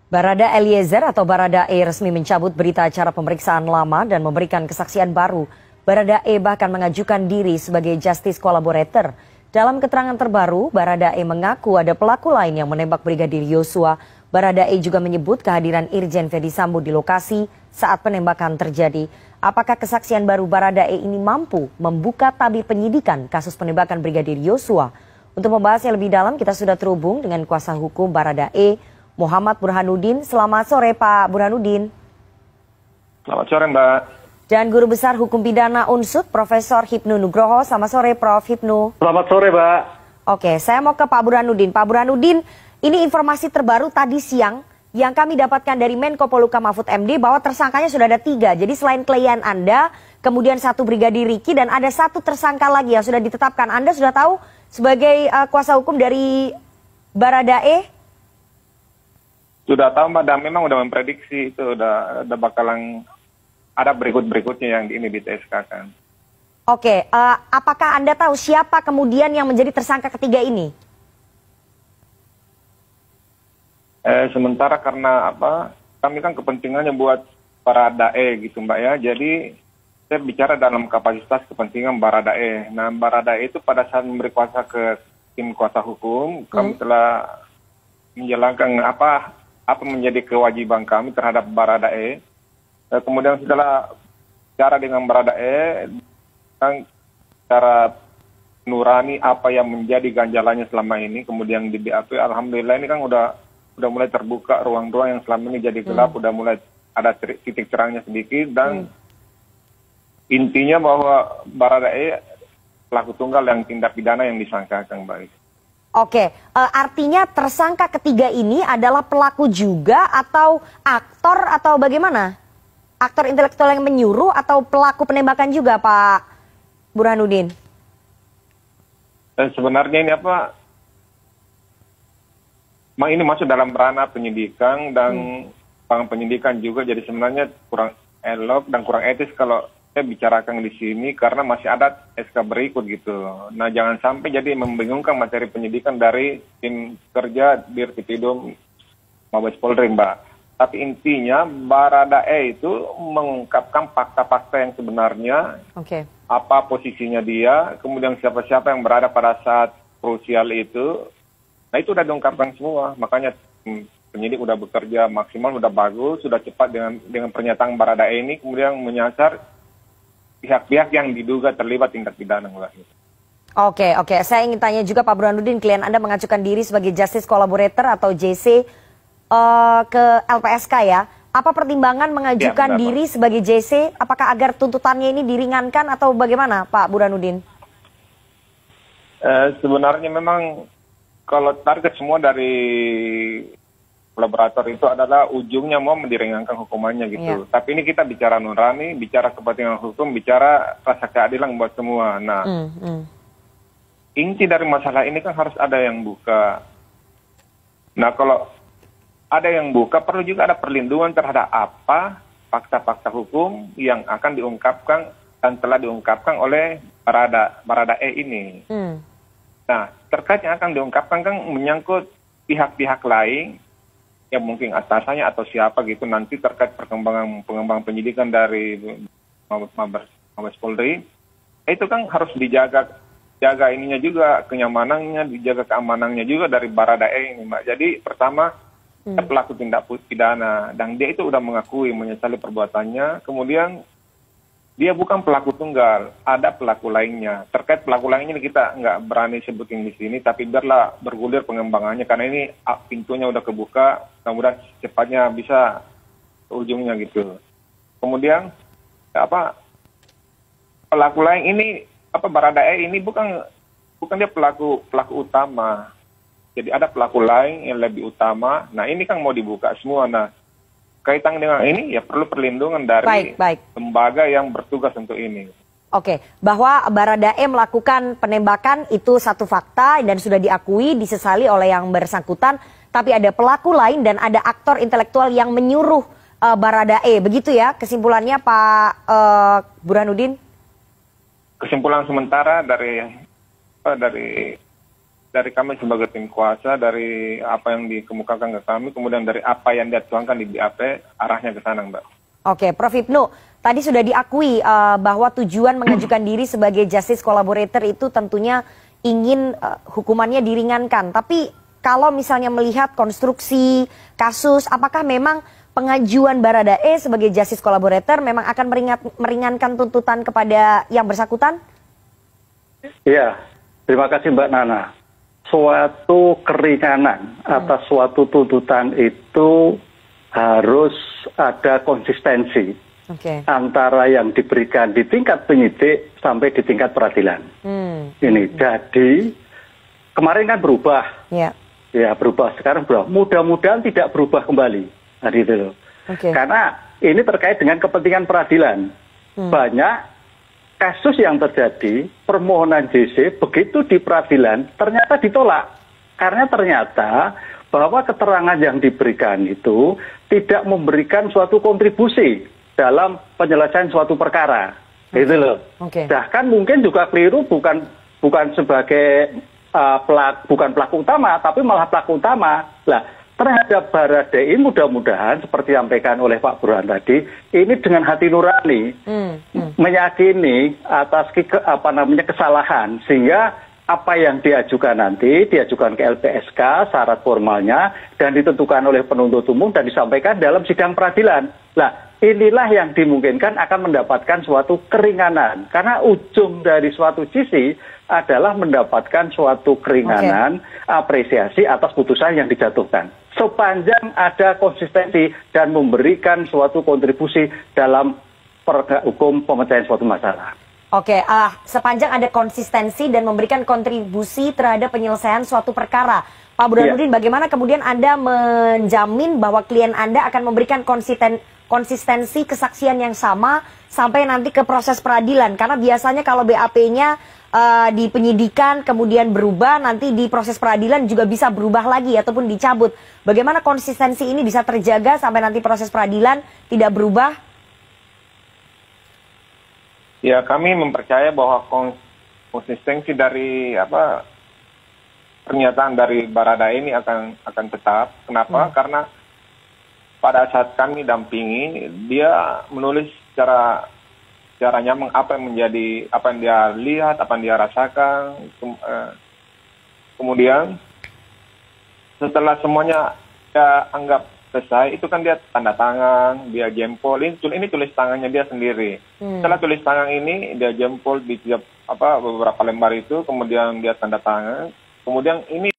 Barada Eliezer atau Baradae resmi mencabut berita acara pemeriksaan lama dan memberikan kesaksian baru. Baradae bahkan mengajukan diri sebagai justice collaborator. Dalam keterangan terbaru, Baradae mengaku ada pelaku lain yang menembak Brigadir Yosua. Baradae juga menyebut kehadiran Irjen Ferdy Sambo di lokasi saat penembakan terjadi. Apakah kesaksian baru Baradae ini mampu membuka tabir penyidikan kasus penembakan Brigadir Yosua? Untuk membahasnya lebih dalam, kita sudah terhubung dengan kuasa hukum Baradae, Muhammad Burhanuddin. Selamat sore Pak Burhanuddin. Selamat sore Mbak. Dan Guru Besar Hukum Pidana UNSUD, Profesor Hipnu Nugroho. Selamat sore Prof. Hipnu. Selamat sore Mbak. Oke, saya mau ke Pak Burhanuddin. Pak Burhanuddin, ini informasi terbaru tadi siang yang kami dapatkan dari Menko Polhukam Mahfud MD bahwa tersangkanya sudah ada 3. Jadi selain klien Anda, kemudian 1 Brigadir Riki dan ada 1 tersangka lagi yang sudah ditetapkan. Anda sudah tahu sebagai kuasa hukum dari Baradae? Sudah tahu Mbak, dan memang udah memprediksi itu udah bakalan ada berikutnya yang ini di TSK kan. Oke, apakah Anda tahu siapa kemudian yang menjadi tersangka ketiga ini? Sementara karena kami kan kepentingannya buat Baradae gitu Mbak ya. Jadi saya bicara dalam kapasitas kepentingan Baradae. Nah Baradae itu pada saat memberi kuasa ke tim kuasa hukum, kami telah menjalankan apa menjadi kewajiban kami terhadap Baradae. Kemudian setelah bicara dengan Baradae, kan cara nurani apa yang menjadi ganjalannya selama ini, kemudian di BAP, alhamdulillah ini kan udah mulai terbuka ruang-ruang yang selama ini jadi gelap, udah mulai ada titik terangnya sedikit, dan intinya bahwa Baradae pelaku tunggal yang tindak pidana yang disangkakan baik. Oke, artinya tersangka ketiga ini adalah pelaku juga atau aktor atau bagaimana? Aktor intelektual yang menyuruh atau pelaku penembakan juga Pak Burhanuddin? Sebenarnya ini ini masuk dalam ranah penyidikan dan penyidikan juga, jadi sebenarnya kurang elok dan kurang etis kalau saya bicarakan di sini karena masih ada SK berikut gitu. Nah jangan sampai jadi membingungkan materi penyidikan dari tim kerja Dirtipidum Mabes Polri Mbak. Tapi intinya Baradae itu mengungkapkan fakta-fakta yang sebenarnya, apa posisinya dia, kemudian siapa-siapa yang berada pada saat krusial itu. Nah itu udah diungkapkan semua, makanya penyidik udah bekerja maksimal, udah bagus, sudah cepat dengan pernyataan Baradae ini, kemudian menyasar pihak-pihak yang diduga terlibat tindak pidana. Oke, saya ingin tanya juga Pak Burhanuddin, klien Anda mengajukan diri sebagai justice collaborator atau JC ke LPSK ya. Apa pertimbangan mengajukan diri sebagai JC? Apakah agar tuntutannya ini diringankan atau bagaimana Pak Burhanuddin? Sebenarnya memang kalau target semua dari kolaborator itu adalah ujungnya mau diringankan hukumannya gitu. Tapi ini kita bicara nurani, bicara kepentingan hukum, bicara rasa keadilan buat semua. Nah, inti dari masalah ini kan harus ada yang buka. Nah, kalau ada yang buka, perlu juga ada perlindungan terhadap apa fakta-fakta hukum yang akan diungkapkan dan telah diungkapkan oleh Baradae ini. Nah, terkait yang akan diungkapkan kan menyangkut pihak-pihak lain yang mungkin atasannya atau siapa gitu nanti terkait pengembangan penyidikan dari Mabes Polri, itu kan harus dijaga ininya juga, kenyamanannya, dijaga keamanannya juga dari Baradae ini Mbak. Jadi pertama pelaku tindak pidana dan dia itu udah mengakui menyesali perbuatannya, kemudian dia bukan pelaku tunggal, ada pelaku lainnya. Terkait pelaku lainnya kita nggak berani sebutin di sini, tapi biarlah bergulir pengembangannya karena ini pintunya udah kebuka, mudah-mudahan cepatnya bisa ke ujungnya gitu. Kemudian pelaku lain ini Baradae ini bukan dia pelaku utama. Jadi ada pelaku lain yang lebih utama. Nah ini kan mau dibuka semua. Nah kaitan dengan ini ya perlu perlindungan dari lembaga yang bertugas untuk ini. Oke, bahwa Baradae melakukan penembakan itu satu fakta dan sudah diakui, disesali oleh yang bersangkutan. Tapi ada pelaku lain dan ada aktor intelektual yang menyuruh Baradae. Begitu ya kesimpulannya Pak Burhanuddin? Kesimpulan sementara dari dari kami sebagai tim kuasa, dari apa yang dikemukakan ke kami, kemudian dari apa yang dituangkan di BAP, arahnya ke sana, Mbak. Oke, Prof. Hipnu, tadi sudah diakui bahwa tujuan mengajukan diri sebagai justice collaborator itu tentunya ingin hukumannya diringankan. Tapi kalau misalnya melihat konstruksi kasus, apakah memang pengajuan Baradae sebagai justice collaborator memang akan meringankan tuntutan kepada yang bersangkutan? Iya, terima kasih Mbak Nana. Suatu keringanan atas suatu tuntutan itu harus ada konsistensi antara yang diberikan di tingkat penyidik sampai di tingkat peradilan. Ini jadi kemarin kan berubah, ya berubah, sekarang berubah. Mudah-mudahan tidak berubah kembali, gitu loh. Karena ini terkait dengan kepentingan peradilan. Banyak kasus yang terjadi, permohonan JC begitu di peradilan ternyata ditolak. Karena ternyata bahwa keterangan yang diberikan itu tidak memberikan suatu kontribusi dalam penyelesaian suatu perkara. Gitu loh. Bahkan mungkin juga keliru bukan sebagai bukan pelaku utama, tapi malah pelaku utama. Lah, terhadap Baradae mudah-mudahan seperti disampaikan oleh Pak Burhan tadi, ini dengan hati nurani meyakini atas kesalahan, sehingga apa yang diajukan nanti diajukan ke LPSK syarat formalnya dan ditentukan oleh penuntut umum dan disampaikan dalam sidang peradilan. Nah, inilah yang dimungkinkan akan mendapatkan suatu keringanan, karena ujung dari suatu sisi adalah mendapatkan suatu keringanan, apresiasi atas putusan yang dijatuhkan. Sepanjang ada konsistensi dan memberikan suatu kontribusi dalam hukum pemecahan suatu masalah. Sepanjang ada konsistensi dan memberikan kontribusi terhadap penyelesaian suatu perkara. Pak Burhanuddin, bagaimana kemudian Anda menjamin bahwa klien Anda akan memberikan konsistensi kesaksian yang sama sampai nanti ke proses peradilan? Karena biasanya kalau BAP-nya di penyidikan kemudian berubah, nanti di proses peradilan juga bisa berubah lagi ataupun dicabut. Bagaimana konsistensi ini bisa terjaga sampai nanti proses peradilan tidak berubah? Ya, kami mempercaya bahwa konsistensi dari pernyataan dari Baradae ini akan tetap. Kenapa? Karena pada saat kami dampingi, dia menulis secara nyamang apa yang dia lihat, apa yang dia rasakan. Kemudian setelah semuanya dia anggap selesai, itu kan dia tanda tangan, dia jempol. Ini tulis tangannya dia sendiri. Setelah tulis tangan ini, dia jempol di tiap beberapa lembar itu, kemudian dia tanda tangan. Kemudian ini